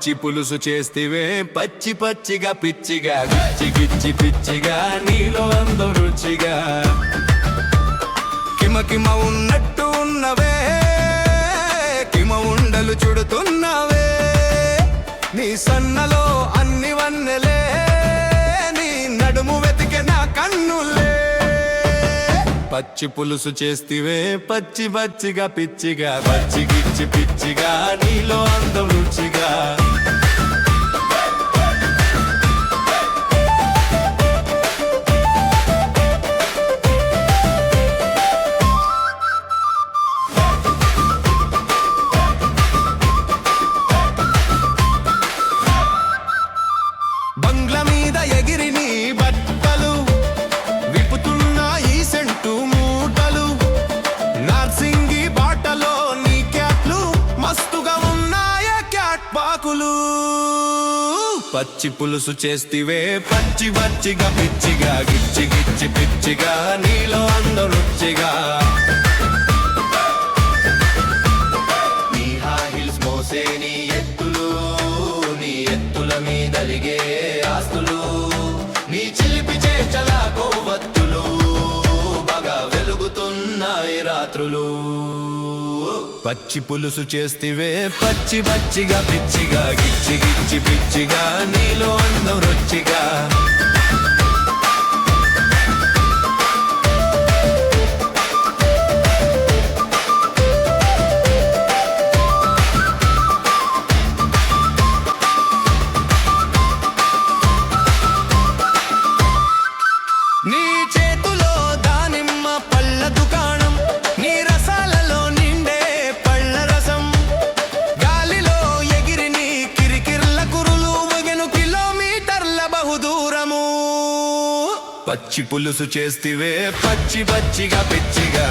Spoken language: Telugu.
పచ్చి పులుసు చేస్తివే పచ్చి పచ్చిగా పిచ్చిగా గిచ్చి గిచ్చి పిచ్చిగా నీలో అందో రుచిగా కిమ కిమ ఉన్నట్టు ఉన్నవే కిమ ఉండలు చుడుతున్నవే నీ సన్నలో అన్ని వన్నెలే నీ నడుము వెతికే నా కన్నులే పచ్చి పులుసు చేస్తివే పచ్చి పచ్చిగా పిచ్చిగా పచ్చి గిచ్చి పిచ్చిగా నీలో అందం రుచిగా బంగ్లా మీద ఎగిరి నీ బట్టలు విప్పుతున్న ఈ సెంటు మూటలు నార్సింగి బాటలో నీ క్యాట్లు మస్తుగా ఉన్నాయే క్యాట్ పాకులు పచ్చి పులుసు చేస్తివే పచ్చి పచ్చిగా పిచ్చిగా గిచ్చి గిచ్చి పిచ్చిగా నీలో అందం రుచిగా నీ హై హీల్స్ మోసే నీ ఎత్తులు నీ ఎత్తుల మీదలిగే ఆస్తులు నీ చిలిపి చేచల కొవ్వొత్తులు బాగా వెలుగుతున్నాయి రాత్రులు పచ్చి పులుసు చేస్తివే పచ్చి పచ్చిగా పిచ్చిగా గిచ్చి గిచ్చి పిచ్చిగా నీలో అందం రుచిగా నీ చేతులో దానిమ్మ పళ్ళ దుకాణం నీ రసాలలో నిండే పళ్ళ రసం గాలిలో ఎగిరి నీ కిరికిర్ల కురులు వగెను కిలోమీటర్ల బహుదూరము పచ్చి పులుసు చేస్తివే పచ్చి పచ్చిగా పిచ్చిగా